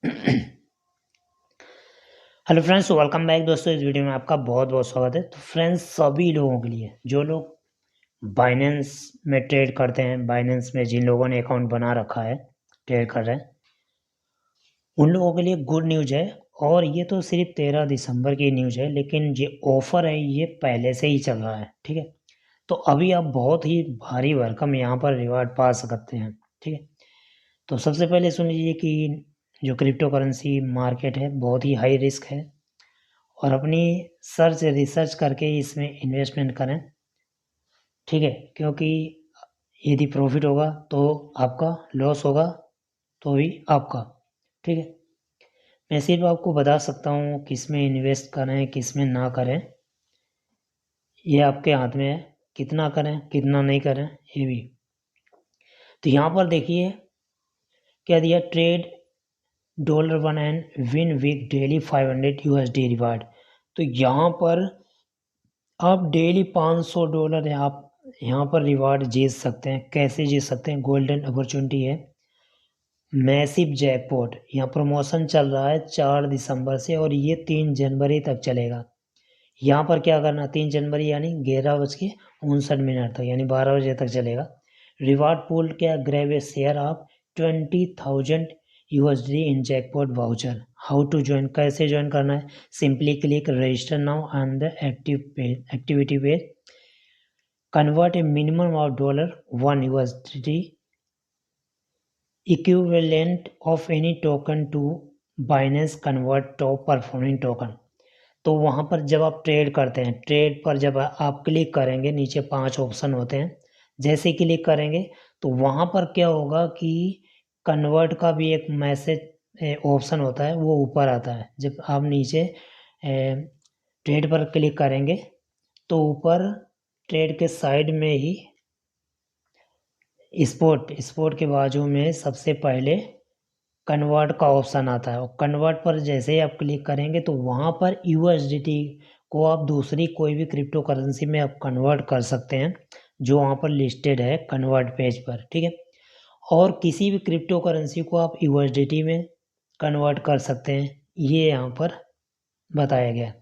Hello friends, welcome back दोस्तों। इस video में आपका बहुत बहुत स्वागत है। तो फ्रेंड्स, सभी लोगों के लिए जो लोग बाइनेंस में ट्रेड करते हैं, बाइनेंस में जिन लोगों ने अकाउंट बना रखा है, ट्रेड कर रहे हैं, उन लोगों के लिए गुड न्यूज़ है। और ये तो सिर्फ 13 दिसंबर की न्यूज़ है, लेकिन ये ऑफ़र है, ये पहले से ही चल रहा है। ठीक है, तो अभी आप बहुत ही भारी भरकम यहाँ पर रिवार्ड पा सकते हैं। ठीक है, तो सबसे पहले सुन लीजिए कि जो क्रिप्टो करेंसी मार्केट है बहुत ही हाई रिस्क है, और अपनी सर्च रिसर्च करके इसमें इन्वेस्टमेंट करें। ठीक है, क्योंकि यदि प्रॉफिट होगा तो आपका, लॉस होगा तो भी आपका। ठीक है, मैं सिर्फ आपको बता सकता हूँ किस में इन्वेस्ट करें किस में ना करें, ये आपके हाथ में है। कितना करें कितना नहीं करें ये भी। तो यहाँ पर देखिए क्या दिया, trade $1 and win big daily 500 USD reward. तो यहाँ पर आप डेली $500 है, आप यहाँ पर रिवार्ड जीत सकते हैं। कैसे जीत सकते हैं? गोल्डन अपॉर्चुनिटी है, मैसिव जैकपॉट। यहाँ प्रमोशन चल रहा है 4 दिसंबर से, और ये 3 जनवरी तक चलेगा। यहाँ पर क्या करना, 3 जनवरी यानी 11:59 तक, यानी 12 बजे तक चलेगा। रिवार्ड पूल क्या, ग्रैब ए शेयर आप 20,000 USD in jackpot voucher. How to join, कैसे ज्वाइन करना है? Simply click register now on the activity page, convert a minimum of $1 USD equivalent of any token to Binance Convert top performing token। तो वहाँ पर जब आप trade करते हैं, ट्रेड पर जब आप क्लिक करेंगे, नीचे 5 ऑप्शन होते हैं। जैसे ही क्लिक करेंगे तो वहाँ पर क्या होगा कि कन्वर्ट का भी एक मैसेज ऑप्शन होता है, वो ऊपर आता है। जब आप नीचे ट्रेड पर क्लिक करेंगे तो ऊपर ट्रेड के साइड में ही स्पोर्ट के बाजू में सबसे पहले कन्वर्ट का ऑप्शन आता है, और कन्वर्ट पर जैसे ही आप क्लिक करेंगे तो वहाँ पर USDT को आप दूसरी कोई भी क्रिप्टो करेंसी में आप कन्वर्ट कर सकते हैं, जो वहाँ पर लिस्टेड है कन्वर्ट पेज पर। ठीक है, और किसी भी क्रिप्टो करेंसी को आप USDT में कन्वर्ट कर सकते हैं, ये यहाँ पर बताया गया है।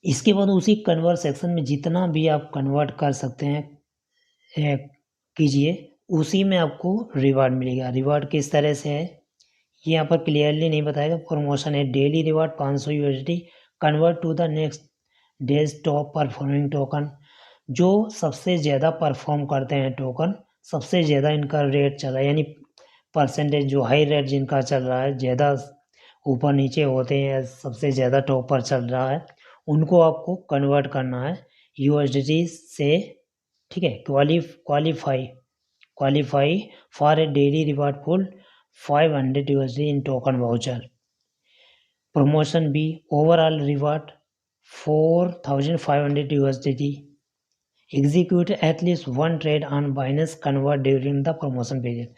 इसके बाद उसी कन्वर्ट सेक्शन में जितना भी आप कन्वर्ट कर सकते हैं कीजिए, उसी में आपको रिवार्ड मिलेगा। रिवार्ड किस तरह से है ये यहाँ पर क्लियरली नहीं बताएगा। प्रमोशन है, daily reward 500 USD, convert to the next day's top performing token. जो सबसे ज़्यादा परफॉर्म करते हैं टोकन, सबसे ज़्यादा इनका रेट चल रहा है, यानी परसेंटेज जो हाई रेट जिनका चल रहा है, ज़्यादा ऊपर नीचे होते हैं, सबसे ज़्यादा टॉप पर चल रहा है, उनको आपको कन्वर्ट करना है USD से। ठीक है, qualify for a daily reward pool 500 USD in token voucher. Promotion B, overall reward 4,500 USD। Execute at least one trade on Binance convert during the promotion period.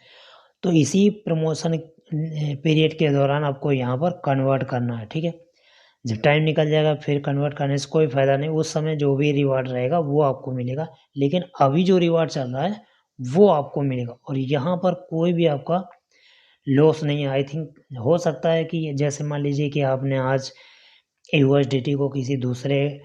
तो इसी प्रमोशन पीरियड के दौरान आपको यहाँ पर कन्वर्ट करना है। ठीक है, जब टाइम निकल जाएगा फिर कन्वर्ट करने से कोई फ़ायदा नहीं। उस समय जो भी रिवार्ड रहेगा वो आपको मिलेगा, लेकिन अभी जो रिवार्ड चल रहा है वो आपको मिलेगा, और यहाँ पर कोई भी आपका लॉस नहीं है। आई थिंक हो सकता है कि जैसे मान लीजिए कि आपने आज USDT को किसी दूसरे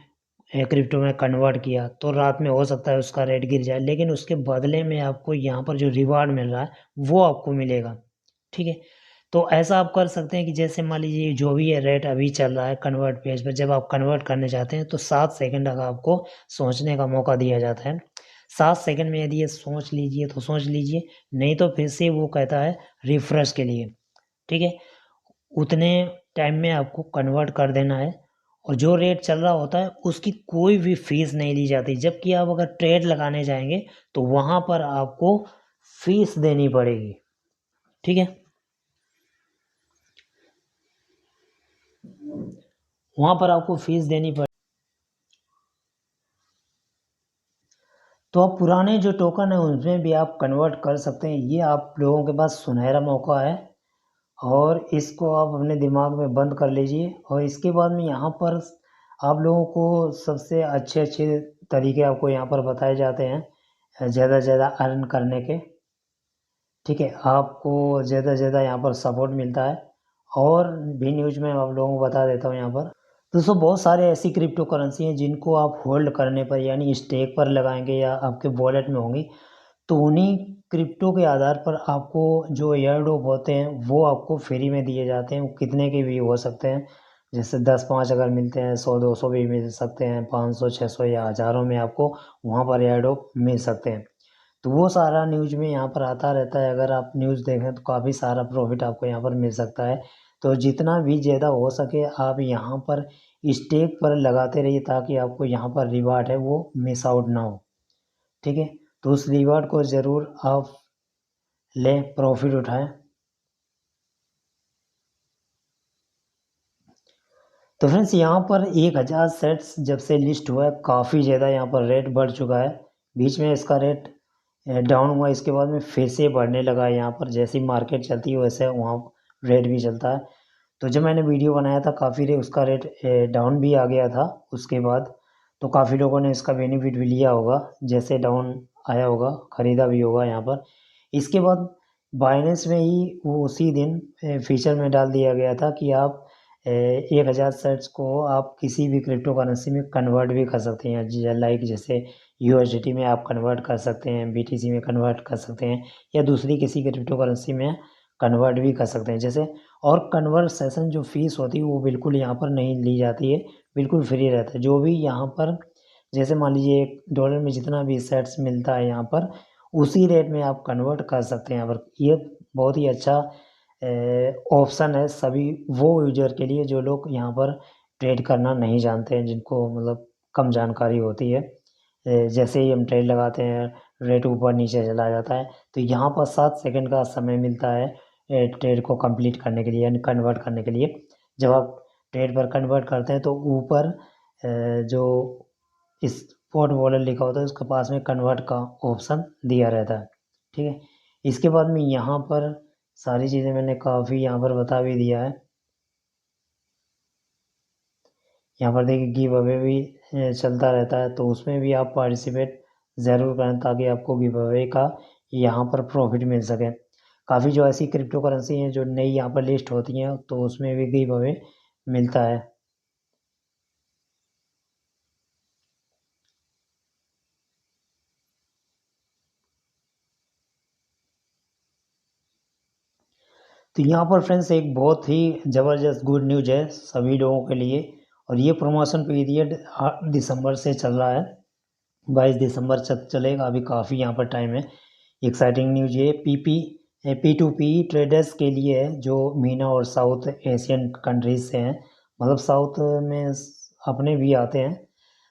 क्रिप्टो में कन्वर्ट किया, तो रात में हो सकता है उसका रेट गिर जाए, लेकिन उसके बदले में आपको यहाँ पर जो रिवार्ड मिल रहा है वो आपको मिलेगा। ठीक है, तो ऐसा आप कर सकते हैं कि जैसे मान लीजिए जो भी ये रेट अभी चल रहा है कन्वर्ट पेज पर, जब आप कन्वर्ट करने जाते हैं तो 7 सेकंड का आपको सोचने का मौका दिया जाता है। 7 सेकंड में यदि ये सोच लीजिए तो सोच लीजिए, नहीं तो फिर से वो कहता है रिफ्रेश के लिए। ठीक है, उतने टाइम में आपको कन्वर्ट कर देना है, और जो रेट चल रहा होता है उसकी कोई भी फीस नहीं ली जाती। जबकि आप अगर ट्रेड लगाने जाएंगे तो वहाँ पर आपको फीस देनी पड़ेगी। ठीक है, वहाँ पर आपको फीस देनी पड़ेगी। तो आप पुराने जो टोकन है उनमें भी आप कन्वर्ट कर सकते हैं। ये आप लोगों के पास सुनहरा मौका है, और इसको आप अपने दिमाग में बंद कर लीजिए। और इसके बाद में यहाँ पर आप लोगों को सबसे अच्छे अच्छे तरीके आपको यहाँ पर बताए जाते हैं ज़्यादा से ज़्यादा अर्न करने के। ठीक है, आपको ज़्यादा से ज़्यादा यहाँ पर सपोर्ट मिलता है। और भी न्यूज़ में आप लोगों को बता देता हूँ यहाँ पर। दोस्तों बहुत सारे ऐसी क्रिप्टो करेंसी हैं जिनको आप होल्ड करने पर यानी स्टेक पर लगाएंगे या आपके वॉलेट में होंगी, तो उन्हीं क्रिप्टो के आधार पर आपको जो एयर ड्रॉप होते हैं वो आपको फ्री में दिए जाते हैं। वो कितने के भी हो सकते हैं, जैसे 10-5 अगर मिलते हैं, 100-200 भी मिल सकते हैं, 500-600 या हज़ारों में आपको वहाँ पर एयर ड्रॉप मिल सकते हैं। तो वो सारा न्यूज़ में यहाँ पर आता रहता है। अगर आप न्यूज़ देखें तो काफ़ी सारा प्रॉफिट आपको यहाँ पर मिल सकता है। तो जितना भी ज़्यादा हो सके आप यहाँ पर स्टेक पर लगाते रहिए, ताकि आपको यहाँ पर रिवार्ड है वो मिस आउट ना हो। ठीक है, तो उस रिवार्ड को ज़रूर आप लें, प्रॉफिट उठाएं। तो फ्रेंड्स यहाँ पर 1000 सेट्स जब से लिस्ट हुआ है, काफ़ी ज़्यादा यहाँ पर रेट बढ़ चुका है। बीच में इसका रेट डाउन हुआ, इसके बाद में फिर से बढ़ने लगा है। यहाँ पर जैसी मार्केट चलती है वैसे वहाँ रेट भी चलता है। तो जब मैंने वीडियो बनाया था काफ़ी उसका रेट डाउन भी आ गया था उसके बाद। तो काफ़ी लोगों ने इसका बेनिफिट भी लिया होगा, जैसे डाउन आया होगा ख़रीदा भी होगा यहाँ पर। इसके बाद बाइनेंस में ही वो उसी दिन फीचर में डाल दिया गया था कि आप 1000 सेट्स को आप किसी भी क्रिप्टो करेंसी में कन्वर्ट भी कर सकते हैं। लाइक जैसे यूएसडीटी में आप कन्वर्ट कर सकते हैं, बीटीसी में कन्वर्ट कर सकते हैं, या दूसरी किसी क्रिप्टो करेंसी में कन्वर्ट भी कर सकते हैं जैसे। और कन्वर्सेशन जो फ़ीस होती है वो बिल्कुल यहाँ पर नहीं ली जाती है, बिल्कुल फ्री रहता है। जो भी यहाँ पर जैसे मान लीजिए $1 में जितना भी सेट्स मिलता है यहाँ पर, उसी रेट में आप कन्वर्ट कर सकते हैं यहाँ पर। ये बहुत ही अच्छा ऑप्शन है सभी वो यूजर के लिए जो लोग यहाँ पर ट्रेड करना नहीं जानते हैं, जिनको मतलब कम जानकारी होती है। जैसे ही हम ट्रेड लगाते हैं रेट ऊपर नीचे चला जाता है, तो यहाँ पर 7 सेकंड का समय मिलता है ट्रेड को कंप्लीट करने के लिए यानी कन्वर्ट करने के लिए। जब आप ट्रेड पर कन्वर्ट करते हैं तो ऊपर जो इस स्पॉट वॉलेट लिखा होता है उसके पास में कन्वर्ट का ऑप्शन दिया रहता है। ठीक है, इसके बाद में यहाँ पर सारी चीज़ें मैंने काफ़ी यहाँ पर बता भी दिया है। यहाँ पर देखिए गिव अवे भी चलता रहता है, तो उसमें भी आप पार्टिसिपेट ज़रूर करें ताकि आपको गिव अवे का यहाँ पर प्रॉफिट मिल सके। काफ़ी जो ऐसी क्रिप्टो करेंसी हैं जो नई यहाँ पर लिस्ट होती हैं तो उसमें भी गिव अवे मिलता है। तो यहाँ पर फ्रेंड्स एक बहुत ही ज़बरदस्त गुड न्यूज़ है सभी लोगों के लिए। और ये प्रमोशन पीरियड 8 दिसंबर से चल रहा है, 22 दिसंबर तक चलेगा। अभी काफ़ी यहाँ पर टाइम है। एक्साइटिंग न्यूज़ ये P2P ट्रेडर्स के लिए है जो मीना और साउथ एशियन कंट्रीज से हैं, मतलब साउथ में अपने भी आते हैं।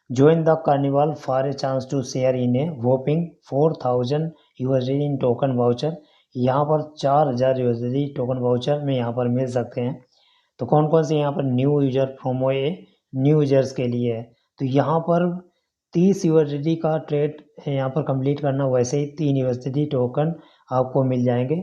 Join the carnival for a chance to share in a whopping 4000 USD in token voucher। यहाँ पर 4000 USD टोकन वाउचर में यहाँ पर मिल सकते हैं। तो कौन कौन से यहाँ पर न्यू यूजर प्रोमो है, न्यू यूजर्स के लिए है। तो यहाँ पर 30 USD का ट्रेड यहाँ पर कंप्लीट करना, वैसे ही 3 USD टोकन आपको मिल जाएंगे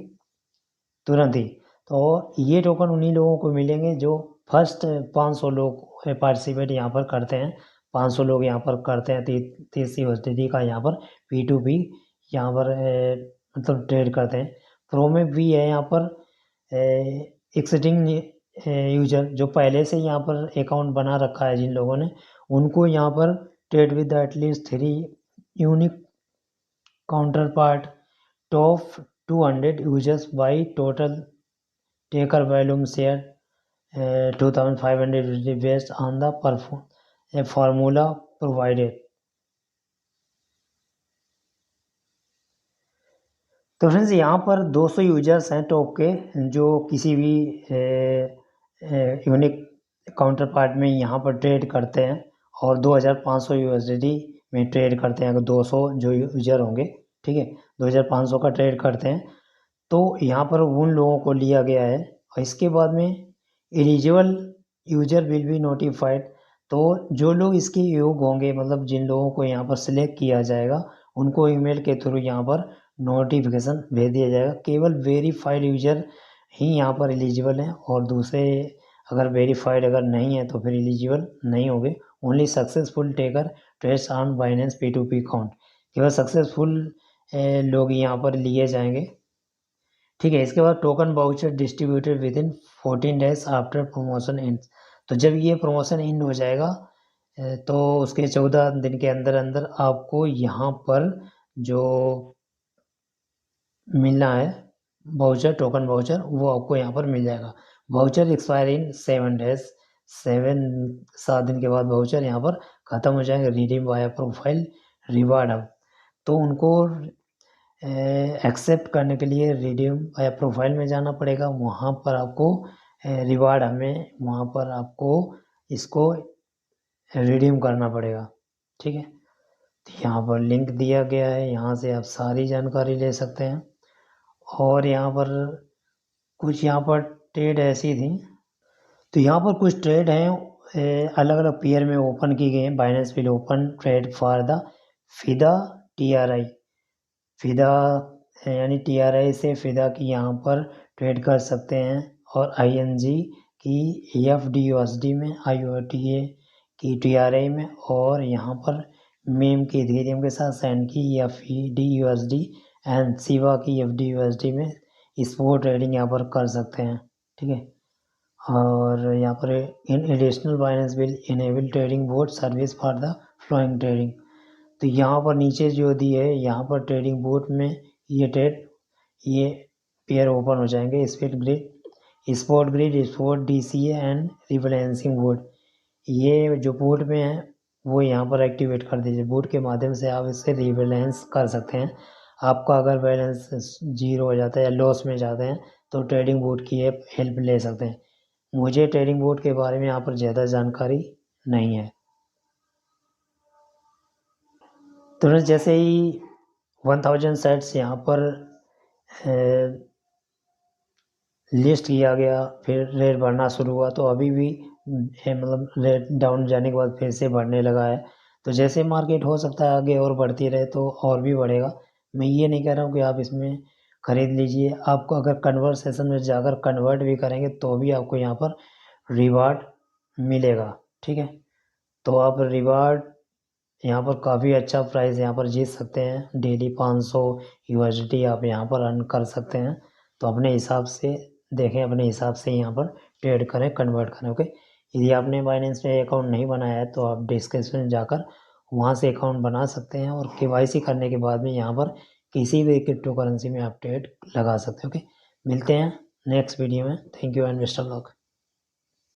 तुरंत ही। तो ये टोकन उन्हीं लोगों को मिलेंगे जो फर्स्ट 500 लोग पार्टिसिपेट यहाँ पर करते हैं। 500 लोग यहाँ पर करते हैं 30 USD का यहाँ पर P2P यहाँ पर मतलब ट्रेड करते हैं। प्रो में भी है यहाँ पर एक्सिटिंग यूजर जो पहले से यहाँ पर अकाउंट बना रखा है जिन लोगों ने, उनको यहाँ पर trade with at least 3 unique counter part top 200 users by total taker volume share 2500 based on the formula provided। तो फ्रेंड्स यहाँ पर 200 यूजर्स हैं टॉप के जो किसी भी यूनिक काउंटर पार्ट में यहाँ पर ट्रेड करते हैं, और 2500 USD में ट्रेड करते हैं। अगर 200 जो यूजर होंगे, ठीक है, 2500 का ट्रेड करते हैं, तो यहाँ पर उन लोगों को लिया गया है। और इसके बाद में eligible user will be notified. तो जो लोग इसके योग होंगे, मतलब जिन लोगों को यहाँ पर सिलेक्ट किया जाएगा, उनको ईमेल के थ्रू यहाँ पर नोटिफिकेशन भेज दिया जाएगा। केवल वेरीफाइड यूजर ही यहाँ पर एलिजिबल हैं, और दूसरे अगर वेरीफाइड अगर नहीं है तो फिर एलिजिबल नहीं होंगे। Only successful taker trades on Binance P2P account, केवल सक्सेसफुल लोग यहाँ पर लिए जाएंगे। ठीक है। इसके बाद token voucher distributed within 14 days after promotion end. तो जब ये प्रमोशन एंड हो जाएगा तो उसके 14 दिन के अंदर अंदर आपको यहाँ पर जो मिलना है वाउचर, टोकन वाउचर, वो आपको यहाँ पर मिल जाएगा। वाउचर एक्सपायर इन 7 डेज, 7 दिन के बाद वाउचर यहाँ पर ख़त्म हो जाएंगे। Redeem via profile reward hub, तो उनको एक्सेप्ट करने के लिए रिडीम वाया प्रोफाइल में जाना पड़ेगा। वहाँ पर आपको रिवार्ड हमें वहाँ पर आपको इसको रिडीम करना पड़ेगा। ठीक है, तो यहाँ पर लिंक दिया गया है, यहाँ से आप सारी जानकारी ले सकते हैं। और यहाँ पर कुछ यहाँ पर ट्रेड ऐसी थी, तो यहाँ पर कुछ ट्रेड हैं अलग अलग पेयर में ओपन की गई हैं। Binance will open trade for the फिदा TRI, फिदा यानी TRI से फिदा की यहाँ पर ट्रेड कर सकते हैं, और ING की FDUSD में, IOTA की TRI में, और यहाँ पर मेम की इथेरियम के साथ सैंड की FEDUSD एंड सिवा की FDUSD में स्पॉट ट्रेडिंग यहाँ पर कर सकते हैं। ठीक है, और यहाँ पर in additional Binance will enable trading board service for the flowing trading. तो यहाँ पर नीचे जो दी है, यहाँ पर ट्रेडिंग बोर्ड में ये पेयर ओपन हो जाएंगे। Spot grid, spot DCA and rebalancing board, ये जो बोर्ड में है वो यहाँ पर एक्टिवेट कर दीजिए। बोर्ड के माध्यम से आप इससे रिबैलेंस कर सकते हैं। आपका अगर बैलेंस 0 हो जाता है या लॉस में जाते हैं तो ट्रेडिंग बोर्ड की हेल्प ले सकते हैं। मुझे ट्रेडिंग बोर्ड के बारे में यहाँ पर ज़्यादा जानकारी नहीं है। तो जैसे ही 1000 सेट्स यहाँ पर लिस्ट किया गया, फिर रेट बढ़ना शुरू हुआ, तो अभी भी मतलब रेट डाउन जाने के बाद फिर से बढ़ने लगा है। तो जैसे मार्केट हो सकता है आगे और बढ़ती रहे तो और भी बढ़ेगा। मैं ये नहीं कह रहा हूँ कि आप इसमें खरीद लीजिए। आपको अगर कन्वर्सेशन में जाकर कन्वर्ट भी करेंगे तो भी आपको यहाँ पर रिवार्ड मिलेगा। ठीक है, तो आप रिवार्ड यहाँ पर काफ़ी अच्छा प्राइस यहाँ पर जीत सकते हैं। डेली 500 USD आप यहाँ पर अर्न कर सकते हैं। तो अपने हिसाब से देखें, अपने हिसाब से यहाँ पर ट्रेड करें, कन्वर्ट करें। ओके, यदि आपने बाइनेंस पे अकाउंट नहीं बनाया है तो आप डिस्क्रिप्शन में जाकर वहाँ से अकाउंट बना सकते हैं, और KYC करने के बाद में यहाँ पर किसी भी क्रिप्टो करेंसी में आप ट्रेड लगा सकते हैं। ओके, मिलते हैं नेक्स्ट वीडियो में। Thank you and best of luck.